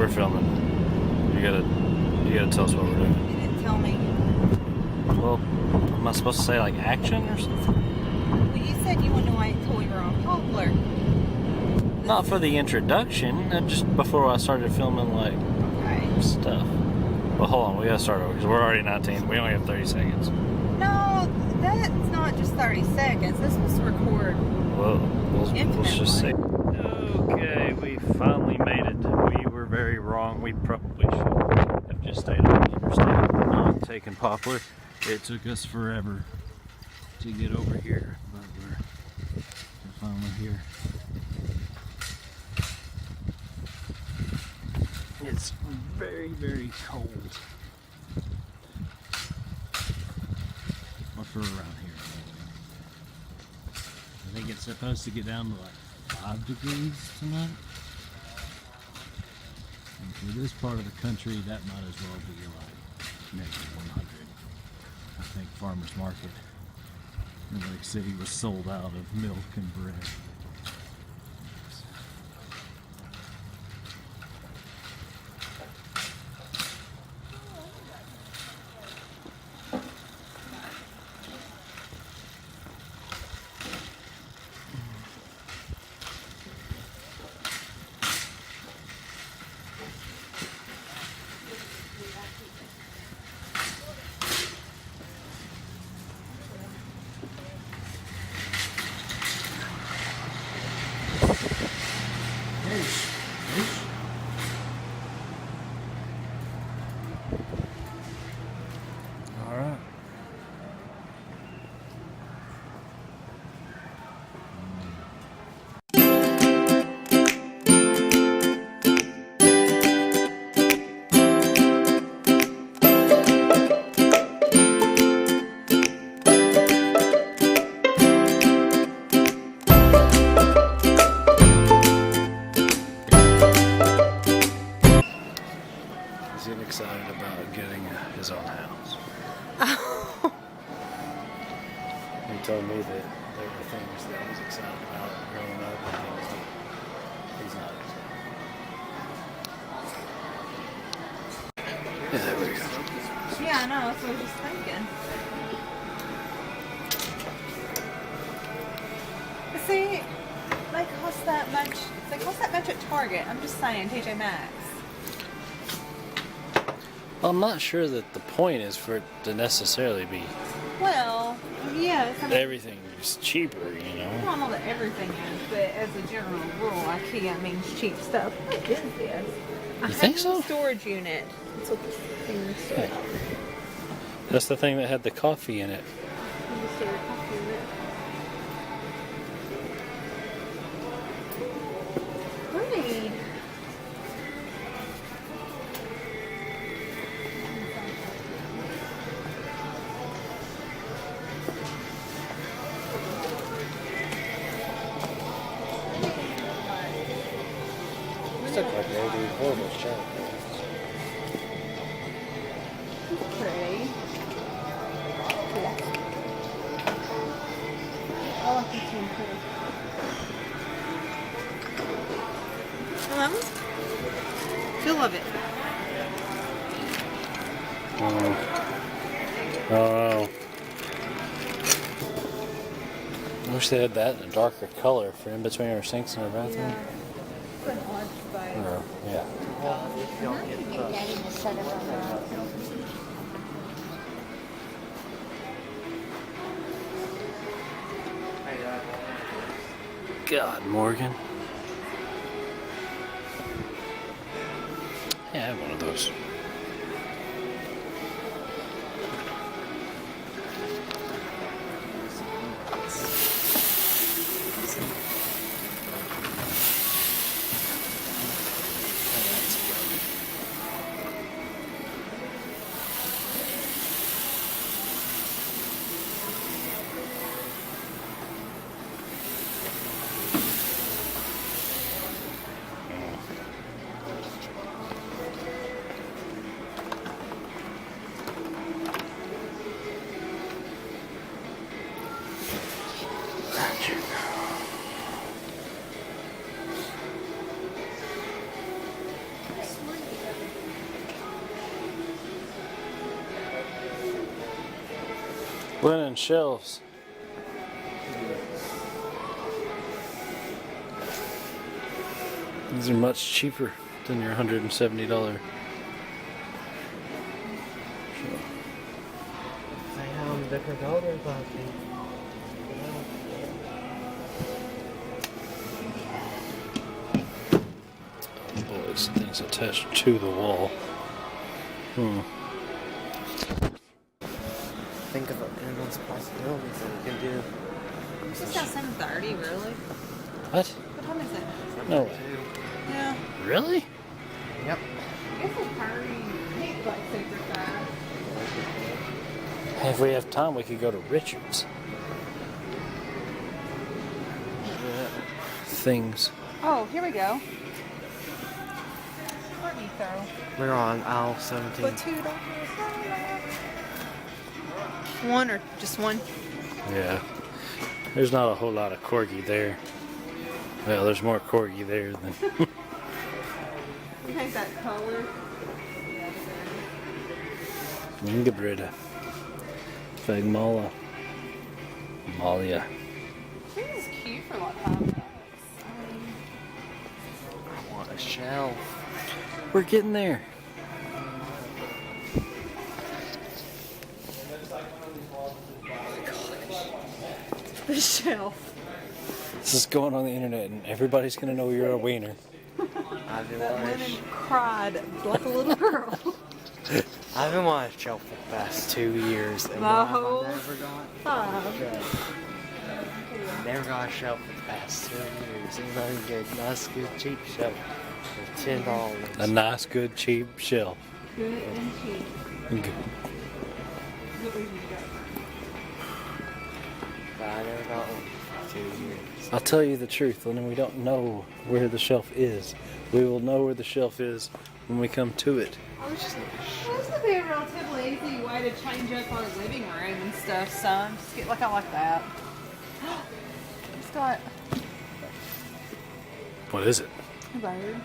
We're filming. You gotta tell us what we're doing. You didn't tell me. Well, am I supposed to say like action or something? Well, you said you wanted to wait until we were on Poplar. Not for the introduction, just before I started filming like stuff. Well, hold on, we gotta start over because we're already 19. We only have 30 seconds. No, that's not just 30 seconds. This was to record. Well, let's just say. Okay, we finally made it. We were very wrong. We probably should have just stayed on the interstate, not taken Poplar. It took us forever to get over here, but we're finally here. It's very, very cold. Well, for around here. I think it's supposed to get down to like 5 degrees tonight. And for this part of the country, that might as well be like negative 100. I think farmers market in Lake City was sold out of milk and bread. All right. He's getting excited about getting his own house. He told me that there were things that he's excited about growing up and things that he's not excited about. Yeah, there we go. Yeah, I know. That's what I was just thinking. But see, they cost that much. They cost that much at Target. I'm just saying, TJ Maxx. Well, I'm not sure that the point is for it to necessarily be Well, yes. I mean, everything is cheaper, you know. I don't know that everything is, but as a general rule, IKEA means cheap stuff. What is this? You think so? Storage unit. That's what this thing is. That's the thing that had the coffee in it. Great. It's like maybe horrible shape. Pretty. I like this one too. Feel of it. Oh. I wish they had that in a darker color for in between our sinks and our bathroom. Yeah. It's an odd spice. Or, yeah. God, Morgan. Yeah, I have one of those. Linen shelves. These are much cheaper than your $170. They have different colors, I think. Oh boy, this thing's attached to the wall. Think of endless possibilities that we can do. It's just at 7:30, really. What? What time is it? No way. Yeah. Really? Yep. It's a party. It's like super fast. If we have time, we could go to Richard's. Things. Oh, here we go. Let me throw. We're on aisle 17. With $2. One or just one? Yeah. There's not a whole lot of corgi there. Well, there's more corgi there than. You think that color? Ingebrida. Fagmala. Malia. I think this is cute for like $5. I want a shelf. We're getting there. The shelf. This is going on the internet, and everybody's gonna know you're a wiener. I've been That wanting. woman cried like a little girl. I've been wanting a shelf for the past 2 years, and My why have whole I never got? 5. Never got a shelf for the past 2 years. And I can get a nice, good, cheap shelf for $10. A nice, good, cheap shelf. Good and cheap. Good. What would you go? But I never got one for 2 years. I'll tell you the truth, Lennon, we don't know where the shelf is. We will know where the shelf is when we come to it. Well, this would be a relatively easy way to change up our living room and stuff, son. Just get like I like that. It's got What is it? a bird.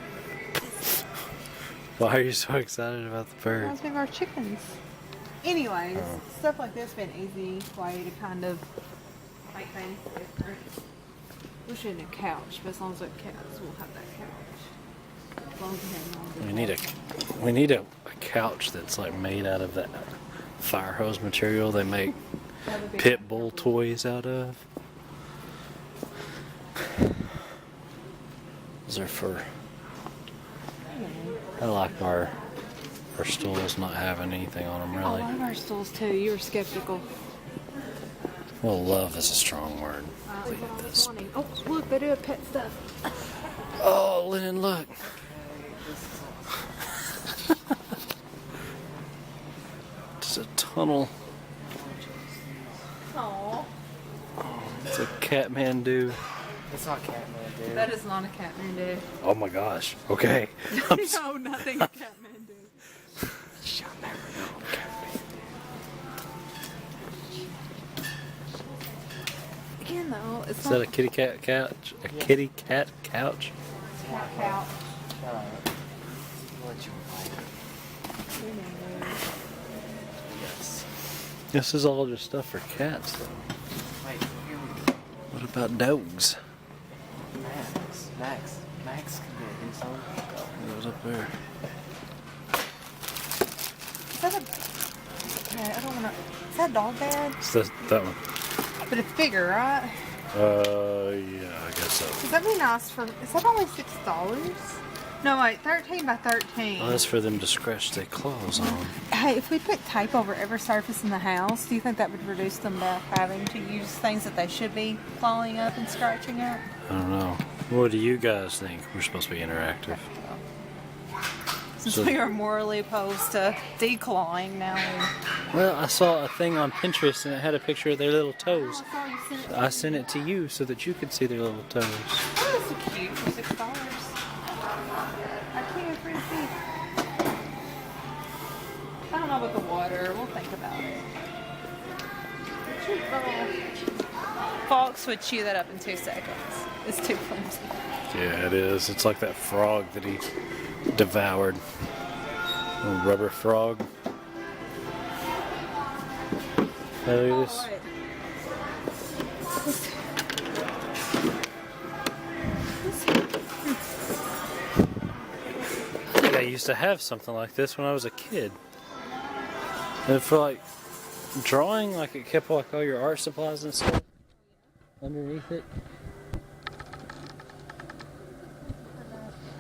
Why are you so excited about the bird? Reminds me of our chickens. Anyways, Oh. stuff like this would be an easy way to kind of make things different. We should need a couch, but as long as we have cats, we'll have that couch. As long as we have one. We need a couch that's like made out of that fire hose material they make Have a big pit bull toys out of. Those are for. I like our stools not having anything on them I really. love our stools too. You were skeptical. Well, love is a strong word. Look at this. Oh, look, they do have pet stuff. Oh, Lennon, look. It's a tunnel. Aww. It's a Catmandu. It's not Catman, dude. That is not a Catmandu. Oh my gosh. Okay. No, nothing a Catmandu. You'll never know. Again, though, it's Is not that a kitty cat couch? A kitty cat couch? cat couch. What you like? Yes. This is all just stuff for cats, though. Wait, here we go. What about dogs? Max can do something. What's up there? Is that a... Okay, I don't want to... Is that a dog bed? It's that one. But it's bigger, right? Yeah, I guess so. Does that be nice for... Is that only $6? No, wait, 13 by 13. Well, that's for them to scratch their claws on. Hey, if we put tape over every surface in the house, do you think that would reduce them to having to use things that they should be clawing up and scratching up? I don't know. What do you guys think? We're supposed to be interactive. Since So- we are morally opposed to declawing, now we... Well, I saw a thing on Pinterest and it had a picture of their little toes. I saw you sent it. I sent it to you so that you could see their little toes. Oh, that's so cute for $6. I can't pretty see. I don't know about the water. We'll think about it. Cute little fox would chew that up in 2 seconds. It's too flimsy. Yeah, it is. It's like that frog that he devoured. A rubber frog. Look at Oh, this. wait. I think I used to have something like this when I was a kid. And for like drawing, like it kept like all your art supplies and stuff underneath it.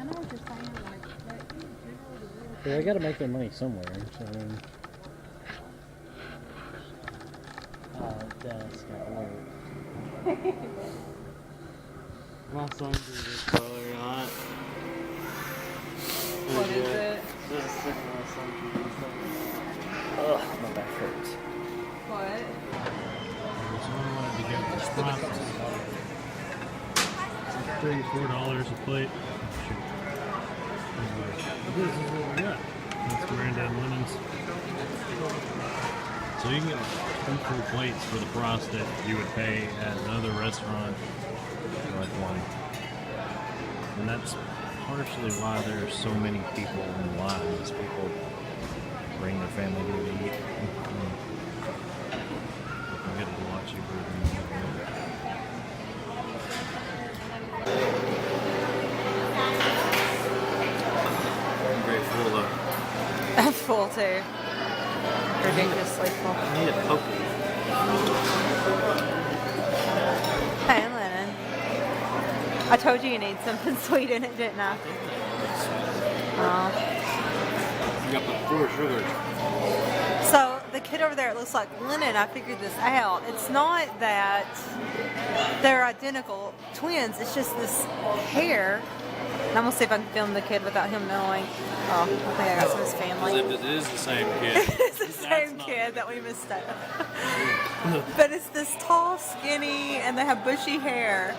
I know what you're saying. Like, that, Yeah, I gotta make their money somewhere. So, I mean, That's got work. My son drew this color on it. what is it? This is my son drew this color. ugh, my back hurts. What? Wanted to get the spots. $34 a plate. Shoot. This is what we got. That's Miranda and Linens. So you can get 2 full plates for the price that you would pay at another restaurant for like one. And that's partially why there's so many people in line. Is people bring their family here to eat. I'm getting to watch you I'm very full though. I'm full too. Ridiculously full. I need a poke. Hey, Lennon. I told you need something sweet in it, didn't I? Oh. You got the 4 sugars. So the kid over there, it looks like Lennon. I figured this out. It's not that they're identical twins. It's just this hair. And I'm gonna see if I can film the kid without him knowing. Oh, I think I got some of his family. It is the same kid. It's the same kid that we mistook. But it's this tall, skinny, and they have bushy hair.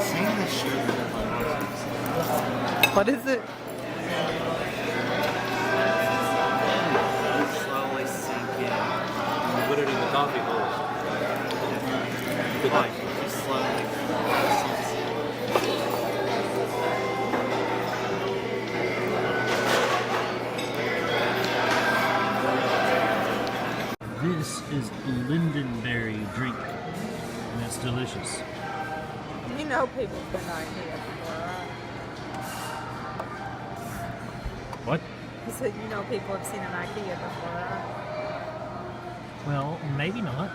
Seeing the sugar in my nose. What is it? Slowly sink in. Put it in the coffee bowl. Good night. Just slowly. This is lindenberry drink, and it's delicious. You know people's been IKEA before, right? What? I said you know people have seen an IKEA before, right? Well, maybe not.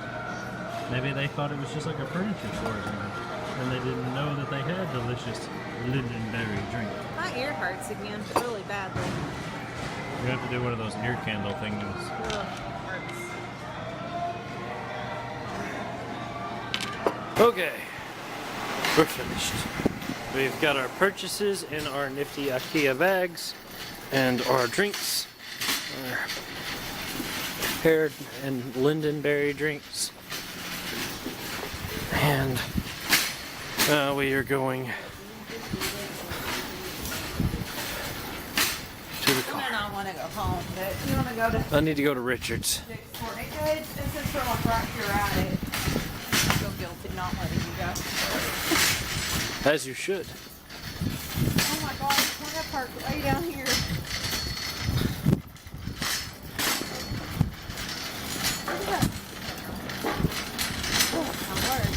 Maybe they thought it was just like a furniture store or something, and they didn't know that they had delicious lindenberry drink. My ear hurts again, but really badly. You have to do one of those ear candle things. Ugh, hurts. Okay, we're finished. We've got our purchases in our nifty IKEA bags and our drinks, our pear and lindenberry drinks. And we are going to the car. And I want to go home, but you want to go to I need to go to Richard's. Dick's Sporting Goods? And since we're like right here at it, I feel guilty not letting you go. As you should. Oh my God, we're gonna park way down here. Look at that. Oh, my word.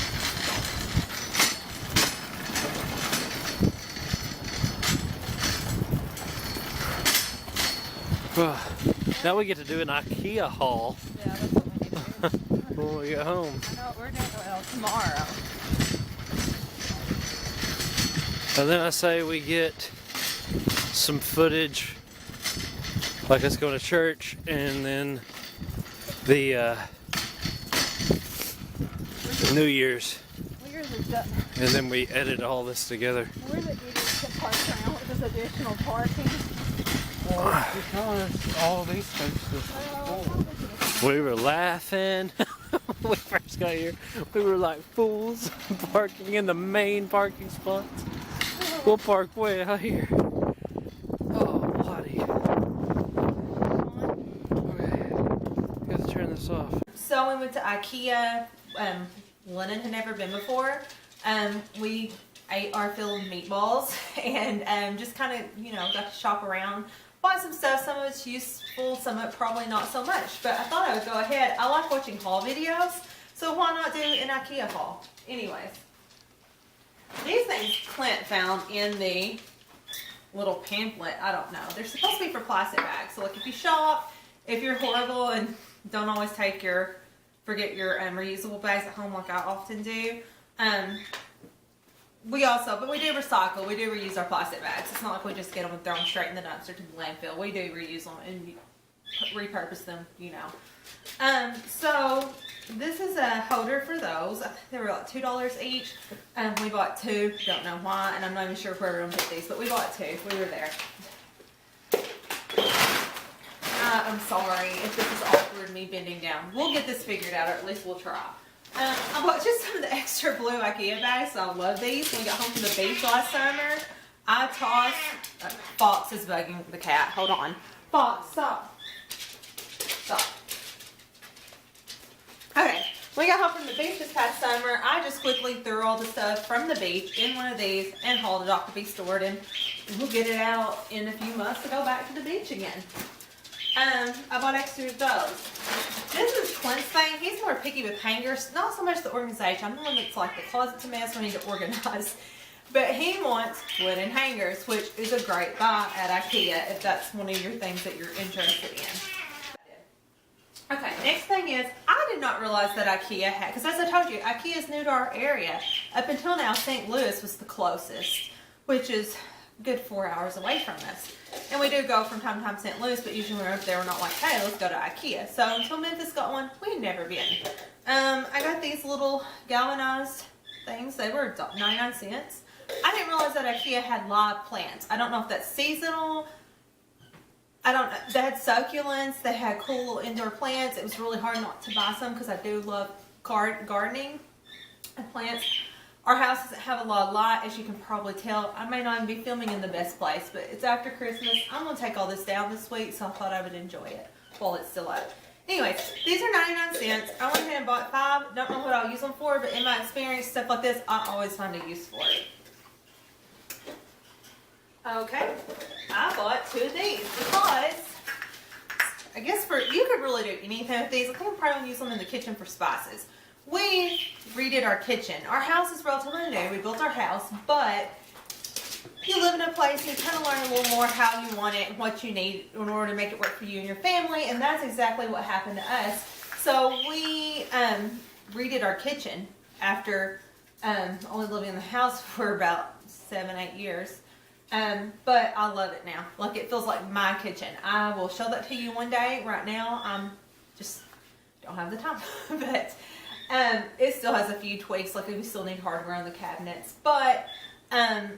Now we get to do an IKEA haul Yeah, that's what we need to do. when we get home. I know what we're doing well tomorrow. And then I say we get some footage, like us going to church, and then the New Year's, and then we edit all this together. Where's it needed to park around with this additional parking? Because all these folks are full. We were laughing when we first got here. We were like fools parking in the main parking spots. We'll park way out here. Oh, bloody. Okay, gotta turn this off. So we went to IKEA. Lennon had never been before. We ate our fill of meatballs and just kind of, got to shop around. bought some stuff. Some of it's useful, some of it probably not so much. But I thought I would go ahead. I like watching haul videos, so why not do an Ikea haul? Anyways, these things Clint found in the little pamphlet. I don't know. They're supposed to be for plastic bags. So like if you shop, if you're horrible and don't always forget your reusable bags at home like I often do. But we do recycle. We do reuse our plastic bags. It's not like we just get them and throw them straight in the dumpster to the landfill. We do reuse them and repurpose them, you know. So this is a holder for those. I think they were like $2 each. We bought 2. Don't know why, and I'm not even sure where we're gonna put these, but we bought 2. We were there. I'm sorry if this is awkward, me bending down. We'll get this figured out, or at least we'll try. I bought just some of the extra blue Ikea bags. So I love these. When we got home from the beach last summer, I tossed. Fox is bugging the cat. Hold on. Fox, stop. Stop. Okay. When we got home from the beach this past summer, I just quickly threw all the stuff from the beach in one of these and hauled it off to be stored. And we'll get it out in a few months to go back to the beach again. I bought extra of those. This is Clint's thing. He's more picky with hangers. Not so much the organization. I'm the one that's like the closet's a mess. We need to organize. But he wants wooden hangers, which is a great buy at Ikea if that's one of your things that you're interested in. Okay, next thing is, I did not realize that Ikea had, because as I told you, Ikea is new to our area. Up until now, St. Louis was the closest, which is a good 4 hours away from us. And we do go from time to time to St. Louis, but usually when we're up there, we're not like, hey, let's go to Ikea. So until Memphis got one, we'd never been. I got these little galvanized things. They were 99 cents. I didn't realize that Ikea had live plants. I don't know if that's seasonal. I don't know. They had succulents. They had cool little indoor plants. It was really hard not to buy some because I do love gardening and plants. Our house doesn't have a lot of light, as you can probably tell. I may not even be filming in the best place, but it's after Christmas. I'm going to take all this down this week, so I thought I would enjoy it while it's still up. Anyways, these are 99 cents. I went ahead and bought 5. Don't know what I'll use them for, but in my experience, stuff like this, I always find a use for it. Okay, I bought 2 of these because I guess you could really do anything with these. I think I'm probably going to use them in the kitchen for spices. We redid our kitchen. Our house is relatively new. We built our house, but you live in a place and you kind of learn a little more how you want it and what you need in order to make it work for you and your family, and that's exactly what happened to us. So we redid our kitchen after only living in the house for about 7-8 years. But I love it now. Like, it feels like my kitchen. I will show that to you one day. Right now, I'm just don't have the time. But it still has a few tweaks. Like, we still need hardware on the cabinets. But I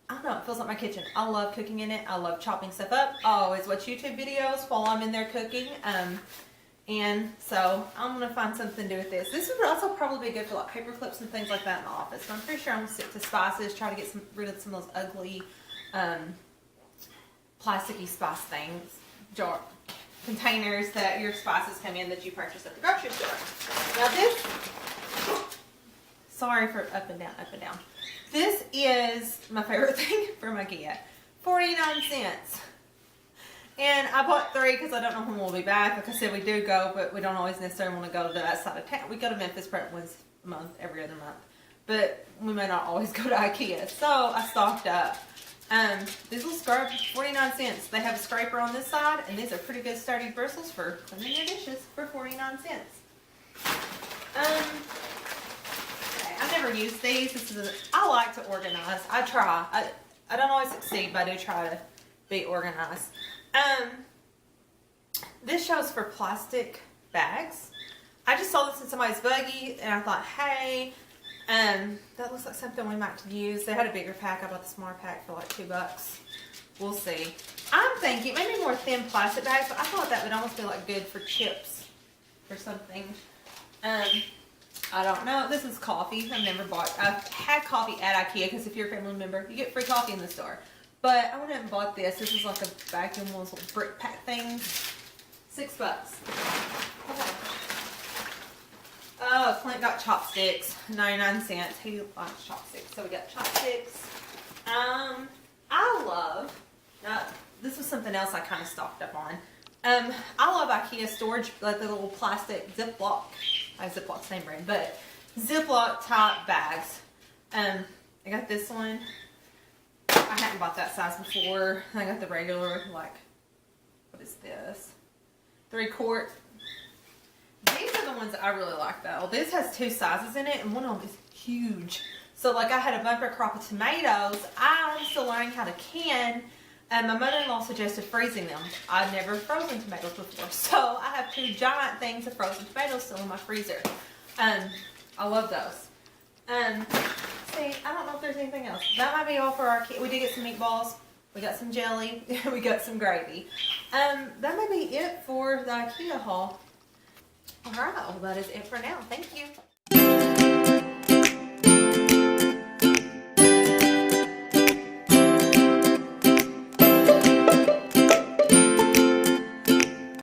don't know. It feels like my kitchen. I love cooking in it. I love chopping stuff up. I always watch YouTube videos while I'm in there cooking. And so I'm going to find something to do with this. This would also probably be good for like paper clips and things like that in the office. But I'm pretty sure I'm going to stick to spices. Try to get rid of some of those ugly plasticky spice things, containers that your spices come in that you purchase at the grocery store. Now this, sorry for up and down. This is my favorite thing from Ikea. 49 cents. And I bought 3 because I don't know when we'll be back. Like I said, we do go, but we don't always necessarily want to go to that side of town. We go to Memphis probably once a month, every other month. But we may not always go to Ikea. So I stocked up. These will scrub 49 cents. They have a scraper on this side, and these are pretty good sturdy bristles for cleaning your dishes for 49 cents. Okay, I never use these. I like to organize. I try. I don't always succeed, but I do try to be organized. This shows for plastic bags. I just saw this in somebody's buggy, and I thought, hey, that looks like something we might use. They had a bigger pack. I bought the smaller pack for like $2. We'll see. I'm thinking maybe more thin plastic bags, but I thought that would almost be like good for chips or something. I don't know. This is coffee. I've had coffee at Ikea because if you're a family member, you get free coffee in the store. But I went ahead and bought this. This is like a vacuum, one of those little brick pack things. $6. Okay. Oh, Clint got chopsticks, 99 cents. He likes chopsticks, so we got chopsticks. This was something something else I kind of stocked up on. I love Ikea storage, like the little plastic Ziploc. Ziploc, same brand, but Ziploc type bags. I got this one. I hadn't bought that size before. I got the regular, like, what is this? 3-quart. These are the ones that I really like though. This has 2 sizes in it and one of them is huge. So like I had a bumper crop of tomatoes. I'm still learning how to can. And my mother-in-law suggested freezing them. I've never frozen tomatoes before. So I have 2 giant things of frozen tomatoes still in my freezer. I love those. See, I don't know if there's anything else. That might be all for our kid. We did get some meatballs. We got some jelly. We got some gravy. That may be it for the Ikea haul. Alright, well that is it for now. Thank you.